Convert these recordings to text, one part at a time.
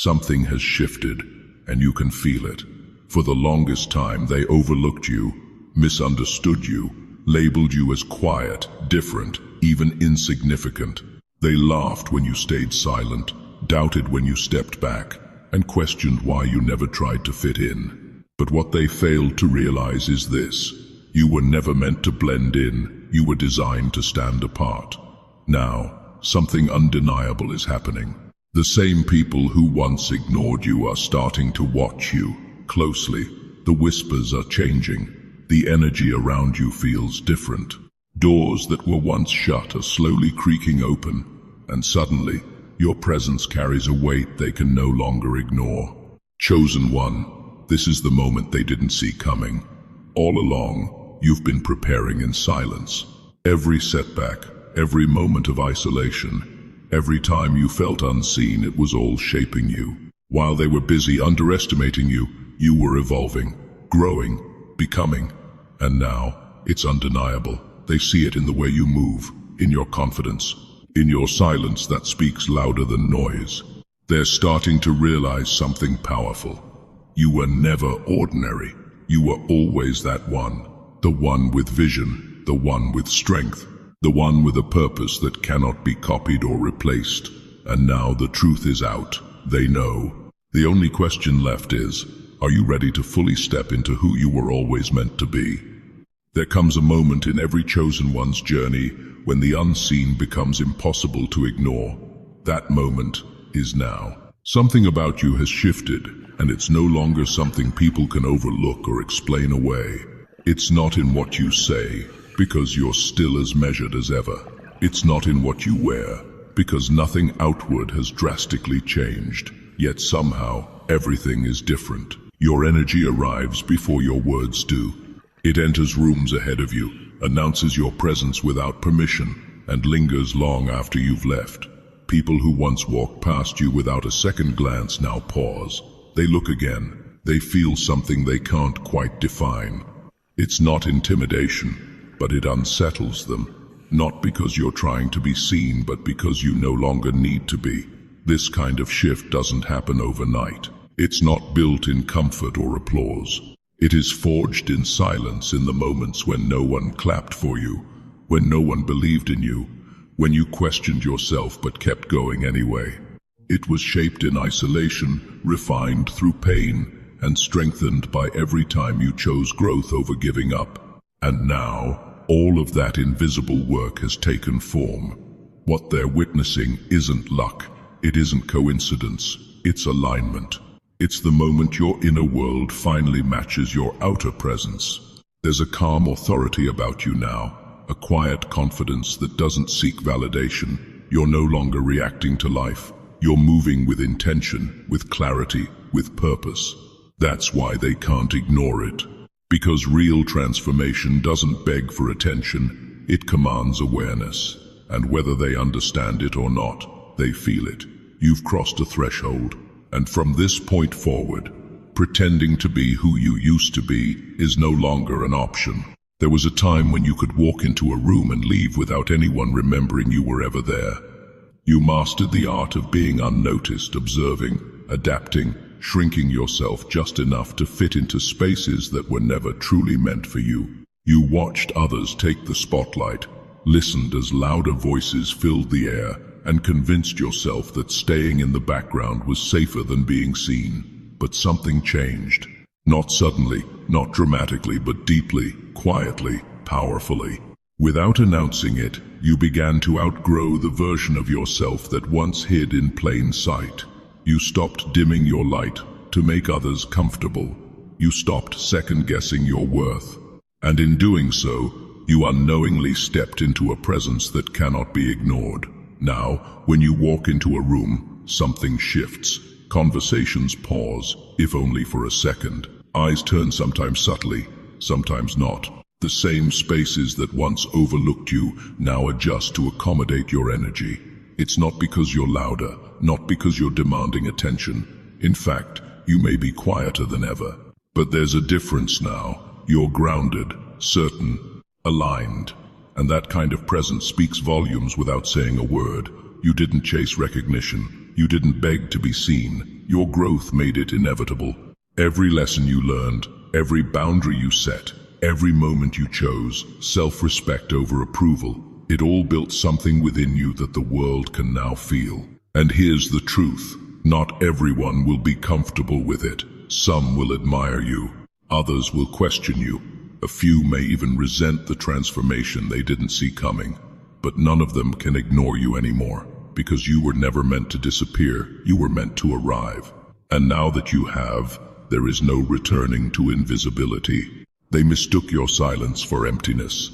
Something has shifted, and you can feel it. For the longest time, they overlooked you, misunderstood you, labeled you as quiet, different, even insignificant. They laughed when you stayed silent, doubted when you stepped back, and questioned why you never tried to fit in. But what they failed to realize is this: you were never meant to blend in, you were designed to stand apart. Now, something undeniable is happening. The same people who once ignored you are starting to watch you closely. The whispers are changing. The energy around you feels different. Doors that were once shut are slowly creaking open, and suddenly, your presence carries a weight they can no longer ignore. Chosen one, this is the moment they didn't see coming. All along, you've been preparing in silence. Every setback, every moment of isolation, every time you felt unseen, it was all shaping you. While they were busy underestimating you, you were evolving, growing, becoming. And now, it's undeniable. They see it in the way you move, in your confidence, in your silence that speaks louder than noise. They're starting to realize something powerful. You were never ordinary. You were always that one. The one with vision, the one with strength, the one with a purpose that cannot be copied or replaced. And now the truth is out. They know. The only question left is, are you ready to fully step into who you were always meant to be? There comes a moment in every chosen one's journey when the unseen becomes impossible to ignore. That moment is now. Something about you has shifted, and it's no longer something people can overlook or explain away. It's not in what you say, because you're still as measured as ever. It's not in what you wear, because nothing outward has drastically changed. Yet somehow, everything is different. Your energy arrives before your words do. It enters rooms ahead of you, announces your presence without permission, and lingers long after you've left. People who once walked past you without a second glance now pause. They look again. They feel something they can't quite define. It's not intimidation, but it unsettles them. Not because you're trying to be seen, but because you no longer need to be. This kind of shift doesn't happen overnight. It's not built in comfort or applause. It is forged in silence, in the moments when no one clapped for you, when no one believed in you, when you questioned yourself but kept going anyway. It was shaped in isolation, refined through pain, and strengthened by every time you chose growth over giving up. And now, all of that invisible work has taken form. What they're witnessing isn't luck, it isn't coincidence, it's alignment. It's the moment your inner world finally matches your outer presence. There's a calm authority about you now, a quiet confidence that doesn't seek validation. You're no longer reacting to life. You're moving with intention, with clarity, with purpose. That's why they can't ignore it. Because real transformation doesn't beg for attention, it commands awareness. And whether they understand it or not, they feel it. You've crossed a threshold. And from this point forward, pretending to be who you used to be is no longer an option. There was a time when you could walk into a room and leave without anyone remembering you were ever there. You mastered the art of being unnoticed, observing, adapting, shrinking yourself just enough to fit into spaces that were never truly meant for you. You watched others take the spotlight, listened as louder voices filled the air, and convinced yourself that staying in the background was safer than being seen. But something changed. Not suddenly, not dramatically, but deeply, quietly, powerfully. Without announcing it, you began to outgrow the version of yourself that once hid in plain sight. You stopped dimming your light to make others comfortable. You stopped second-guessing your worth. And in doing so, you unknowingly stepped into a presence that cannot be ignored. Now, when you walk into a room, something shifts. Conversations pause, if only for a second. Eyes turn, sometimes subtly, sometimes not. The same spaces that once overlooked you now adjust to accommodate your energy. It's not because you're louder, not because you're demanding attention. In fact, you may be quieter than ever. But there's a difference now. You're grounded, certain, aligned. And that kind of presence speaks volumes without saying a word. You didn't chase recognition. You didn't beg to be seen. your growth made it inevitable. Every lesson you learned, every boundary you set, every moment you chose, self-respect over approval, it all built something within you that the world can now feel. And here's the truth. Not everyone will be comfortable with it. Some will admire you. Others will question you. A few may even resent the transformation they didn't see coming. But none of them can ignore you anymore, because you were never meant to disappear. You were meant to arrive. And now that you have, there is no returning to invisibility. They mistook your silence for emptiness.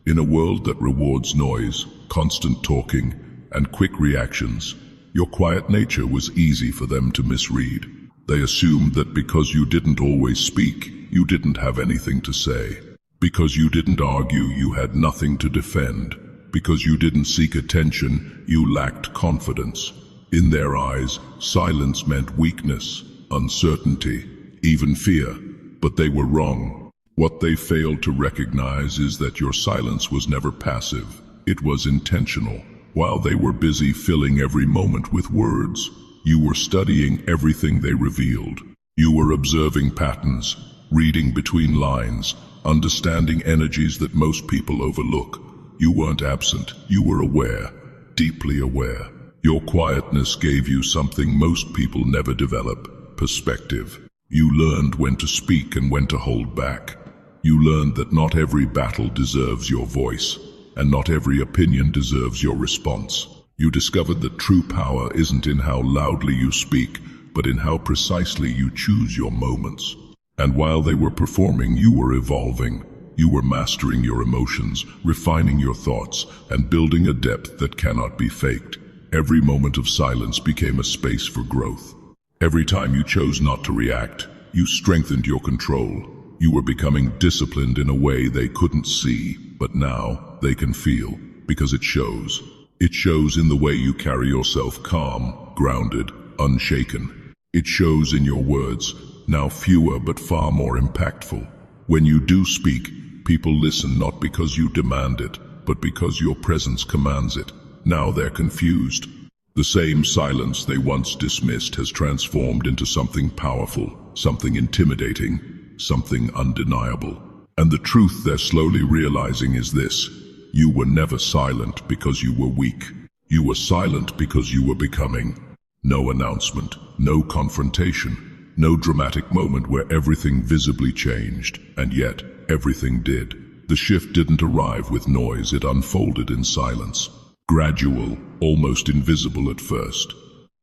In a world that rewards noise, constant talking, and quick reactions, your quiet nature was easy for them to misread. They assumed that because you didn't always speak, you didn't have anything to say. Because you didn't argue, you had nothing to defend. Because you didn't seek attention, you lacked confidence. In their eyes, silence meant weakness, uncertainty, even fear. But they were wrong. What they failed to recognize is that your silence was never passive. It was intentional. While they were busy filling every moment with words, you were studying everything they revealed. You were observing patterns, reading between lines, understanding energies that most people overlook. You weren't absent, you were aware, deeply aware. Your quietness gave you something most people never develop: perspective. You learned when to speak and when to hold back. You learned that not every battle deserves your voice, and not every opinion deserves your response. You discovered that true power isn't in how loudly you speak, but in how precisely you choose your moments. And while they were performing, you were evolving. You were mastering your emotions, refining your thoughts, and building a depth that cannot be faked. Every moment of silence became a space for growth. Every time you chose not to react, you strengthened your control. You were becoming disciplined in a way they couldn't see, but now they can feel, because it shows. It shows in the way you carry yourself, calm, grounded, unshaken. It shows in your words, now fewer but far more impactful. When you do speak, people listen not because you demand it, but because your presence commands it. Now they're confused. The same silence they once dismissed has transformed into something powerful, something intimidating, something undeniable. And the truth they're slowly realizing is this: you were never silent because you were weak. You were silent because you were becoming. No announcement, no confrontation, no dramatic moment where everything visibly changed, and yet everything did. The shift didn't arrive with noise, it unfolded in silence. Gradual, almost invisible at first.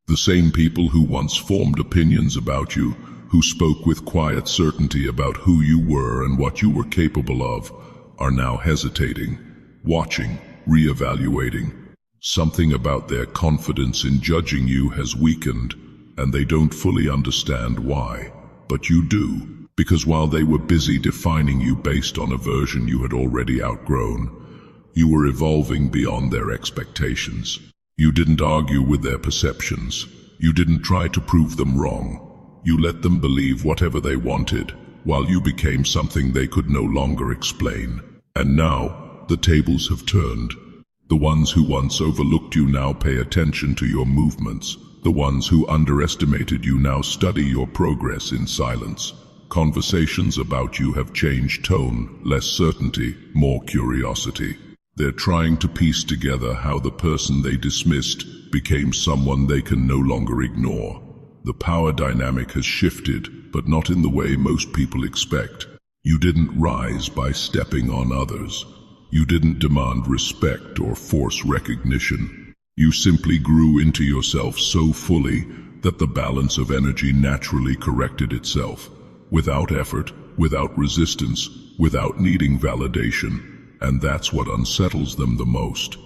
The same people who once formed opinions about you, who spoke with quiet certainty about who you were and what you were capable of, are now hesitating, watching, re-evaluating. Something about their confidence in judging you has weakened, and they don't fully understand why. But you do, because while they were busy defining you based on a version you had already outgrown, you were evolving beyond their expectations. You didn't argue with their perceptions. You didn't try to prove them wrong. You let them believe whatever they wanted, while you became something they could no longer explain. And now, the tables have turned. The ones who once overlooked you now pay attention to your movements. The ones who underestimated you now study your progress in silence. Conversations about you have changed tone, less certainty, more curiosity. They're trying to piece together how the person they dismissed became someone they can no longer ignore. The power dynamic has shifted, but not in the way most people expect. You didn't rise by stepping on others. You didn't demand respect or force recognition. You simply grew into yourself so fully that the balance of energy naturally corrected itself, without effort, without resistance, without needing validation. And that's what unsettles them the most,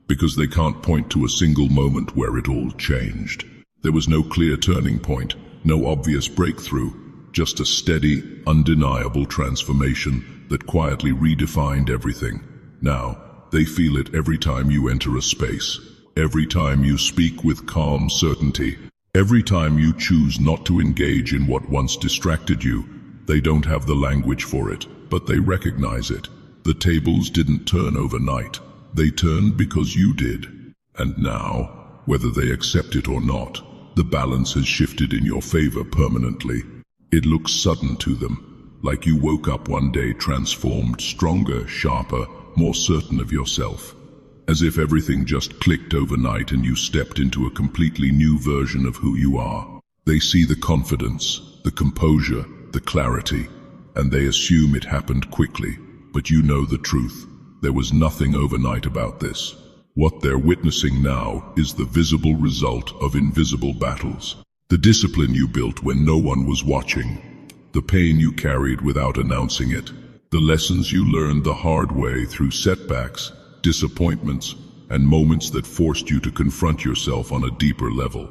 because they can't point to a single moment where it all changed. There was no clear turning point, no obvious breakthrough, just a steady, undeniable transformation that quietly redefined everything. Now, they feel it every time you enter a space, every time you speak with calm certainty, every time you choose not to engage in what once distracted you. They don't have the language for it, but they recognize it. The tables didn't turn overnight. They turned because you did. And now, whether they accept it or not, the balance has shifted in your favor permanently. It looks sudden to them, like you woke up one day transformed, stronger, sharper, more certain of yourself. As if everything just clicked overnight and you stepped into a completely new version of who you are. They see the confidence, the composure, the clarity, and they assume it happened quickly. But you know the truth. There was nothing overnight about this. What they're witnessing now is the visible result of invisible battles. The discipline you built when no one was watching. The pain you carried without announcing it. The lessons you learned the hard way through setbacks, disappointments, and moments that forced you to confront yourself on a deeper level.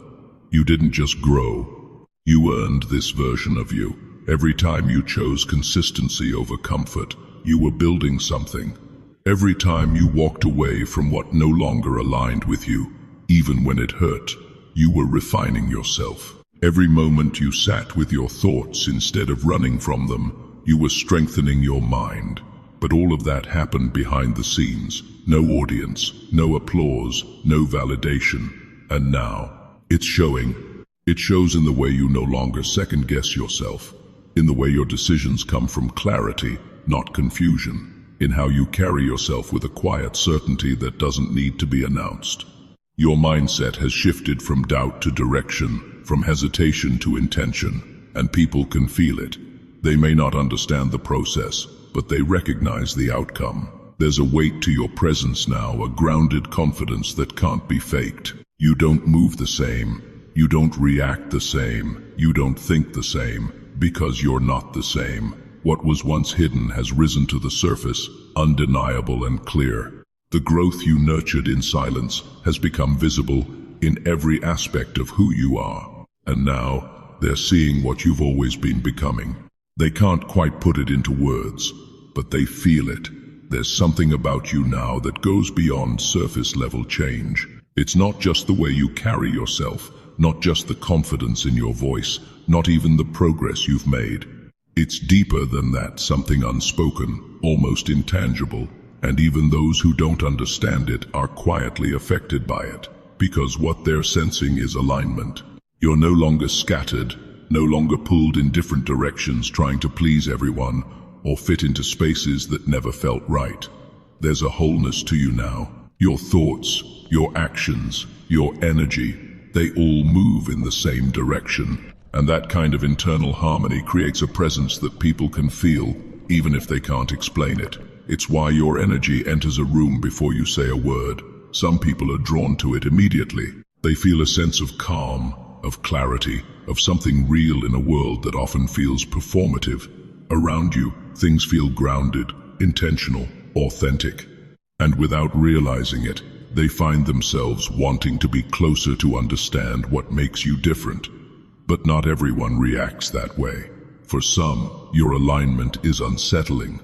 You didn't just grow. You earned this version of you. Every time you chose consistency over comfort, you were building something. Every time you walked away from what no longer aligned with you, even when it hurt, you were refining yourself. Every moment you sat with your thoughts instead of running from them, you were strengthening your mind. But all of that happened behind the scenes. No audience, no applause, no validation. And now, it's showing. It shows in the way you no longer second-guess yourself, in the way your decisions come from clarity, not confusion, in how you carry yourself with a quiet certainty that doesn't need to be announced. Your mindset has shifted from doubt to direction, from hesitation to intention, and people can feel it. They may not understand the process, but they recognize the outcome. There's a weight to your presence now, a grounded confidence that can't be faked. You don't move the same. You don't react the same. You don't think the same, because you're not the same. What was once hidden has risen to the surface, undeniable and clear. The growth you nurtured in silence has become visible in every aspect of who you are. And now, they're seeing what you've always been becoming. They can't quite put it into words, but they feel it. There's something about you now that goes beyond surface-level change. It's not just the way you carry yourself, not just the confidence in your voice, not even the progress you've made. It's deeper than that, something unspoken, almost intangible, and even those who don't understand it are quietly affected by it, because what they're sensing is alignment. You're no longer scattered, no longer pulled in different directions trying to please everyone or fit into spaces that never felt right. There's a wholeness to you now. Your thoughts, your actions, your energy, they all move in the same direction. And that kind of internal harmony creates a presence that people can feel, even if they can't explain it. It's why your energy enters a room before you say a word. Some people are drawn to it immediately. They feel a sense of calm, of clarity, of something real in a world that often feels performative. Around you, things feel grounded, intentional, authentic. And without realizing it, they find themselves wanting to be closer to understand what makes you different. But not everyone reacts that way. For some, your alignment is unsettling.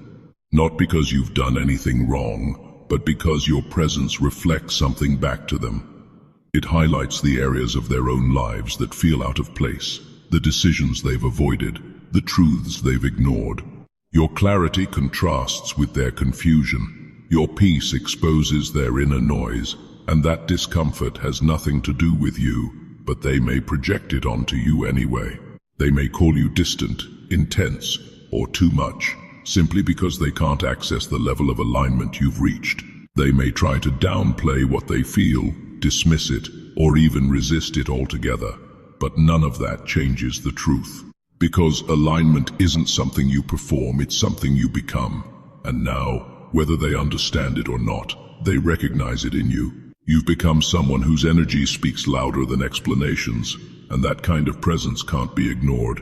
Not because you've done anything wrong, but because your presence reflects something back to them. It highlights the areas of their own lives that feel out of place, the decisions they've avoided, the truths they've ignored. Your clarity contrasts with their confusion. Your peace exposes their inner noise, and that discomfort has nothing to do with you, but they may project it onto you anyway. They may call you distant, intense, or too much, simply because they can't access the level of alignment you've reached. They may try to downplay what they feel, dismiss it, or even resist it altogether. But none of that changes the truth. Because alignment isn't something you perform, it's something you become. And now, whether they understand it or not, they recognize it in you. You've become someone whose energy speaks louder than explanations, and that kind of presence can't be ignored,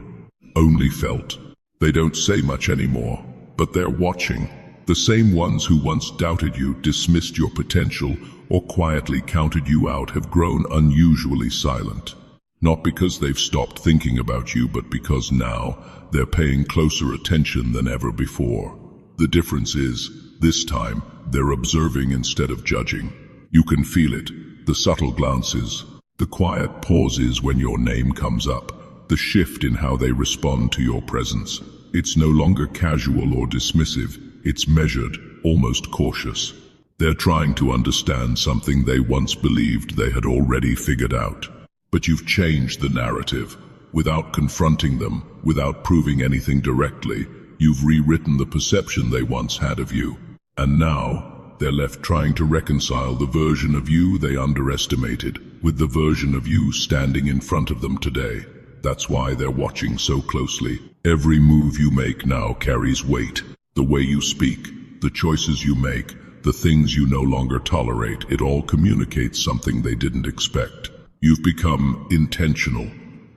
only felt. They don't say much anymore, but they're watching. The same ones who once doubted you, dismissed your potential, or quietly counted you out have grown unusually silent. Not because they've stopped thinking about you, but because now they're paying closer attention than ever before. The difference is, this time, they're observing instead of judging. You can feel it, the subtle glances, the quiet pauses when your name comes up, the shift in how they respond to your presence. It's no longer casual or dismissive, it's measured, almost cautious. They're trying to understand something they once believed they had already figured out. But you've changed the narrative. Without confronting them, without proving anything directly, you've rewritten the perception they once had of you. And now, they're left trying to reconcile the version of you they underestimated with the version of you standing in front of them today. That's why they're watching so closely. Every move you make now carries weight. The way you speak, the choices you make, the things you no longer tolerate, it all communicates something they didn't expect. You've become intentional,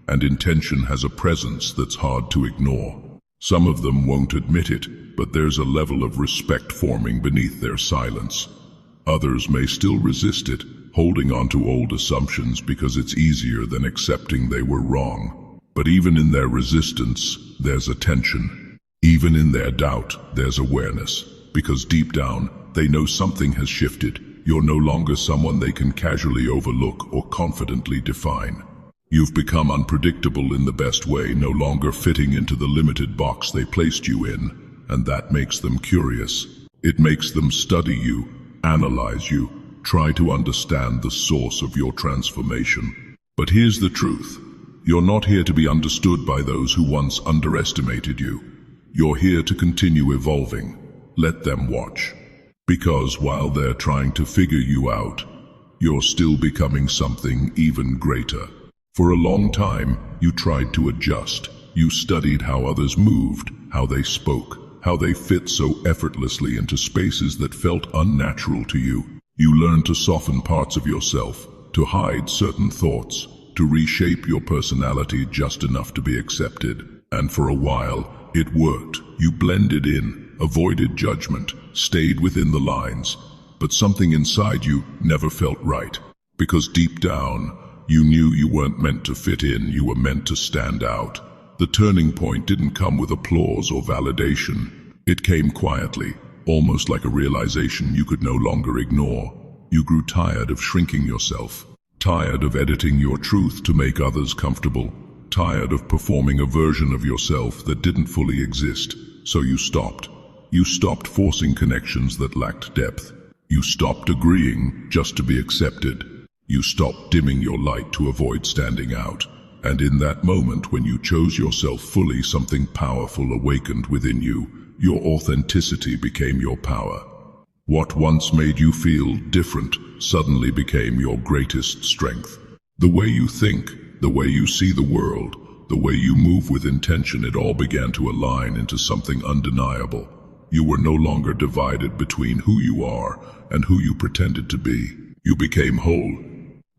and intention has a presence that's hard to ignore. Some of them won't admit it, but there's a level of respect forming beneath their silence. Others may still resist it, holding on to old assumptions because it's easier than accepting they were wrong. But even in their resistance, there's attention. Even in their doubt, there's awareness. Because deep down, they know something has shifted. You're no longer someone they can casually overlook or confidently define. You've become unpredictable in the best way, no longer fitting into the limited box they placed you in, and that makes them curious. It makes them study you, analyze you, try to understand the source of your transformation. But here's the truth. You're not here to be understood by those who once underestimated you. You're here to continue evolving. Let them watch. Because while they're trying to figure you out, you're still becoming something even greater. For a long time, you tried to adjust. You studied how others moved, how they spoke, how they fit so effortlessly into spaces that felt unnatural to you. You learned to soften parts of yourself, to hide certain thoughts, to reshape your personality just enough to be accepted. And for a while, it worked. You blended in, avoided judgment, stayed within the lines. But something inside you never felt right. Because deep down, you knew you weren't meant to fit in, you were meant to stand out. The turning point didn't come with applause or validation. It came quietly, almost like a realization you could no longer ignore. You grew tired of shrinking yourself, tired of editing your truth to make others comfortable, tired of performing a version of yourself that didn't fully exist. So you stopped. You stopped forcing connections that lacked depth. You stopped agreeing just to be accepted. You stopped dimming your light to avoid standing out. And in that moment when you chose yourself fully, something powerful awakened within you. Your authenticity became your power. What once made you feel different suddenly became your greatest strength. The way you think, the way you see the world, the way you move with intention, it all began to align into something undeniable. You were no longer divided between who you are and who you pretended to be. You became whole.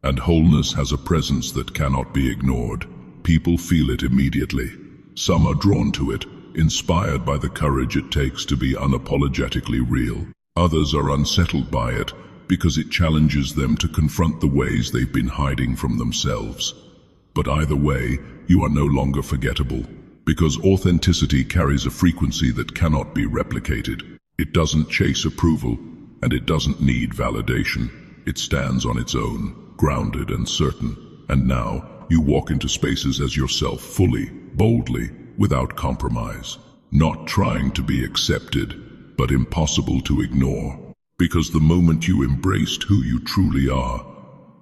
And wholeness has a presence that cannot be ignored. People feel it immediately. Some are drawn to it, inspired by the courage it takes to be unapologetically real. Others are unsettled by it because it challenges them to confront the ways they've been hiding from themselves. But either way, you are no longer forgettable, because authenticity carries a frequency that cannot be replicated. It doesn't chase approval, and it doesn't need validation. It stands on its own, grounded and certain. And now, you walk into spaces as yourself fully, boldly, without compromise. Not trying to be accepted, but impossible to ignore. Because the moment you embraced who you truly are,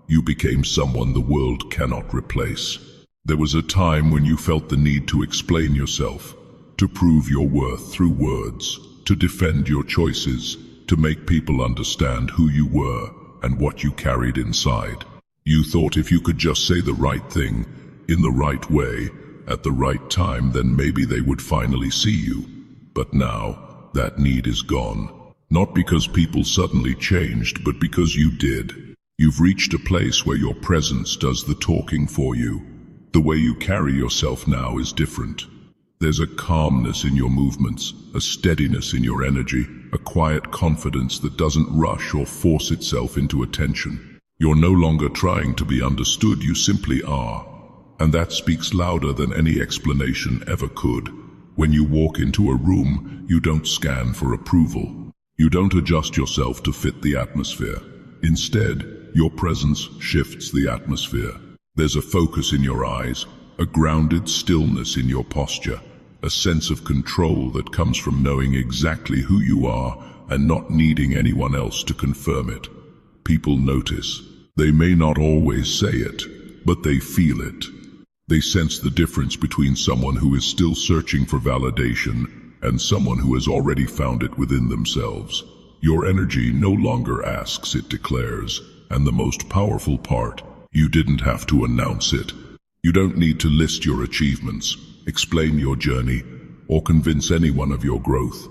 you became someone the world cannot replace. There was a time when you felt the need to explain yourself, to prove your worth through words, to defend your choices, to make people understand who you were and what you carried inside. You thought if you could just say the right thing, in the right way, at the right time, then maybe they would finally see you. But now, that need is gone. Not because people suddenly changed, but because you did. You've reached a place where your presence does the talking for you. The way you carry yourself now is different. There's a calmness in your movements, a steadiness in your energy, a quiet confidence that doesn't rush or force itself into attention. You're no longer trying to be understood, you simply are. And that speaks louder than any explanation ever could. When you walk into a room, you don't scan for approval. You don't adjust yourself to fit the atmosphere. Instead, your presence shifts the atmosphere. There's a focus in your eyes, a grounded stillness in your posture, a sense of control that comes from knowing exactly who you are and not needing anyone else to confirm it. People notice. They may not always say it, but they feel it. They sense the difference between someone who is still searching for validation and someone who has already found it within themselves. Your energy no longer asks, it declares. And the most powerful part, you didn't have to announce it. You don't need to list your achievements, explain your journey, or convince anyone of your growth.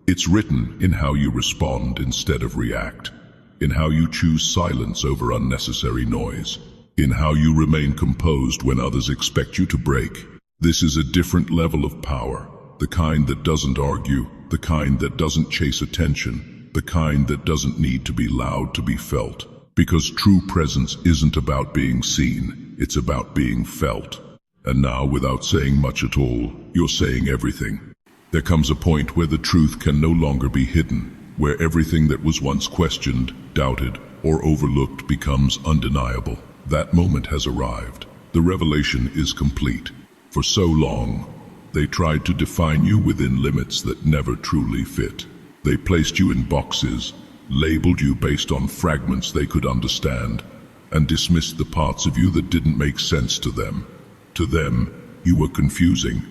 It's written in how you respond instead of react, in how you choose silence over unnecessary noise, in how you remain composed when others expect you to break. This is a different level of power, the kind that doesn't argue, the kind that doesn't chase attention, the kind that doesn't need to be loud to be felt. Because true presence isn't about being seen, it's about being felt. And now, without saying much at all, you're saying everything. There comes a point where the truth can no longer be hidden, where everything that was once questioned, doubted, or overlooked becomes undeniable. That moment has arrived. The revelation is complete. For so long, they tried to define you within limits that never truly fit. They placed you in boxes, labeled you based on fragments they could understand, and dismissed the parts of you that didn't make sense to them. To them, you were confusing,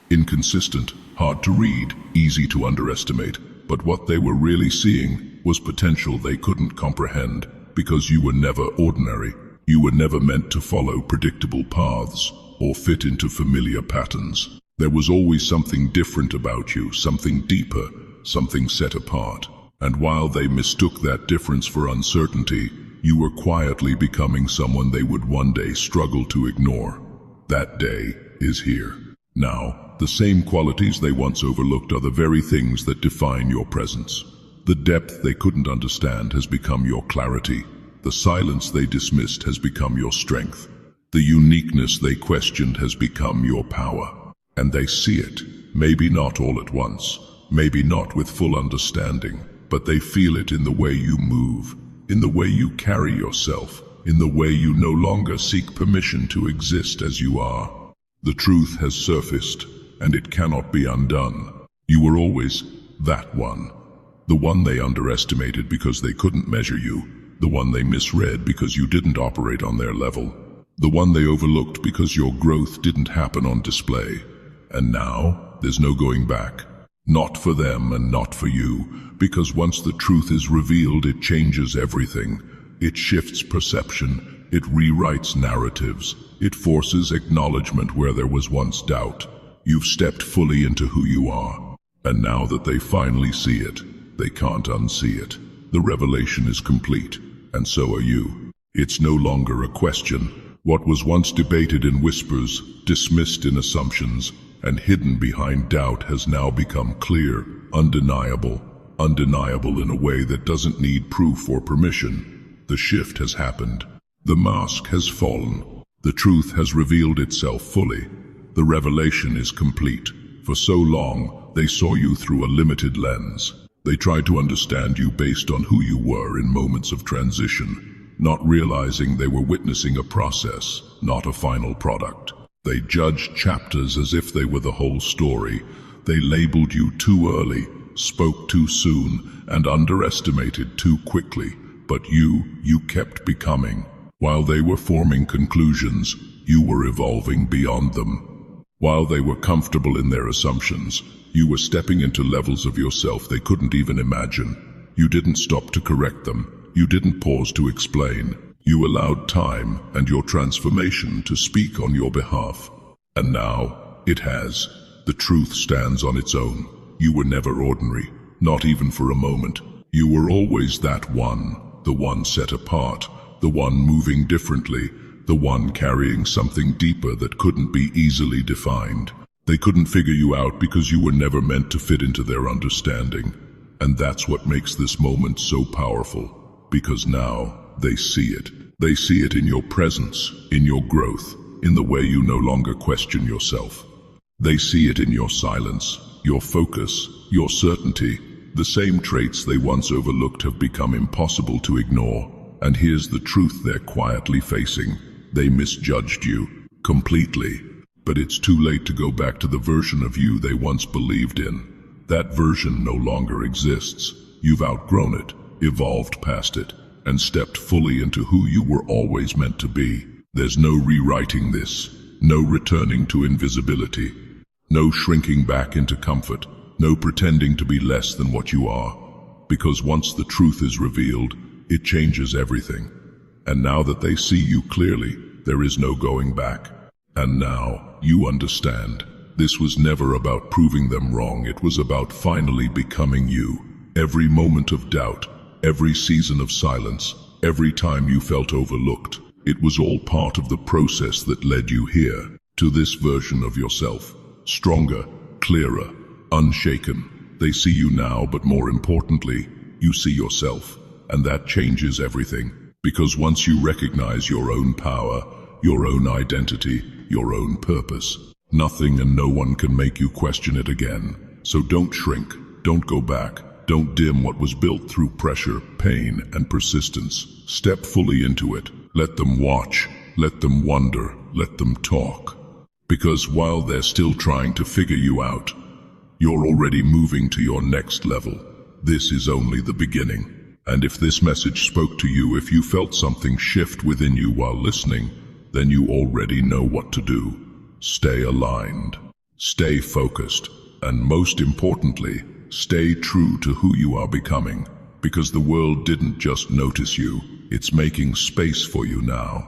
inconsistent, hard to read, easy to underestimate. But what they were really seeing was potential they couldn't comprehend, because you were never ordinary. You were never meant to follow predictable paths or fit into familiar patterns. There was always something different about you, something deeper, something set apart. And while they mistook that difference for uncertainty, you were quietly becoming someone they would one day struggle to ignore. That day is here. Now, the same qualities they once overlooked are the very things that define your presence. The depth they couldn't understand has become your clarity. The silence they dismissed has become your strength. The uniqueness they questioned has become your power. And they see it, maybe not all at once, maybe not with full understanding, but they feel it in the way you move, in the way you carry yourself, in the way you no longer seek permission to exist as you are. The truth has surfaced, and it cannot be undone. You were always that one. The one they underestimated because they couldn't measure you. The one they misread because you didn't operate on their level. The one they overlooked because your growth didn't happen on display. And now, there's no going back. Not for them and not for you, because once the truth is revealed, it changes everything. It shifts perception, it rewrites narratives, it forces acknowledgement where there was once doubt. You've stepped fully into who you are, and now that they finally see it, they can't unsee it. The revelation is complete, and so are you. It's no longer a question. What was once debated in whispers, dismissed in assumptions, and hidden behind doubt has now become clear, undeniable in a way that doesn't need proof or permission. The shift has happened. The mask has fallen. The truth has revealed itself fully. The revelation is complete. For so long, they saw you through a limited lens. They tried to understand you based on who you were in moments of transition, not realizing they were witnessing a process, not a final product. They judged chapters as if they were the whole story. They labeled you too early, spoke too soon, and underestimated too quickly. But you kept becoming. While they were forming conclusions, you were evolving beyond them. While they were comfortable in their assumptions, you were stepping into levels of yourself they couldn't even imagine. You didn't stop to correct them. You didn't pause to explain. You allowed time and your transformation to speak on your behalf. And now, it has. The truth stands on its own. You were never ordinary, not even for a moment. You were always that one, the one set apart, the one moving differently, the one carrying something deeper that couldn't be easily defined. They couldn't figure you out because you were never meant to fit into their understanding. And that's what makes this moment so powerful, because now they see it. They see it in your presence, in your growth, in the way you no longer question yourself. They see it in your silence, your focus, your certainty. The same traits they once overlooked have become impossible to ignore. And here's the truth they're quietly facing. They misjudged you, completely. But it's too late to go back to the version of you they once believed in. That version no longer exists. You've outgrown it, evolved past it, and stepped fully into who you were always meant to be. There's no rewriting this, no returning to invisibility, no shrinking back into comfort, no pretending to be less than what you are. Because once the truth is revealed, it changes everything. And now that they see you clearly, there is no going back. And now, you understand. This was never about proving them wrong, it was about finally becoming you. Every moment of doubt, every season of silence, every time you felt overlooked, it was all part of the process that led you here, to this version of yourself. Stronger, clearer, unshaken. They see you now, but more importantly, you see yourself. And that changes everything. Because once you recognize your own power, your own identity, your own purpose, nothing and no one can make you question it again. So don't shrink, don't go back, don't dim what was built through pressure, pain, and persistence. Step fully into it. Let them watch, let them wonder, let them talk. Because while they're still trying to figure you out, you're already moving to your next level. This is only the beginning. And if this message spoke to you, if you felt something shift within you while listening, then you already know what to do. Stay aligned, stay focused, and most importantly, stay true to who you are becoming. Because the world didn't just notice you, it's making space for you now.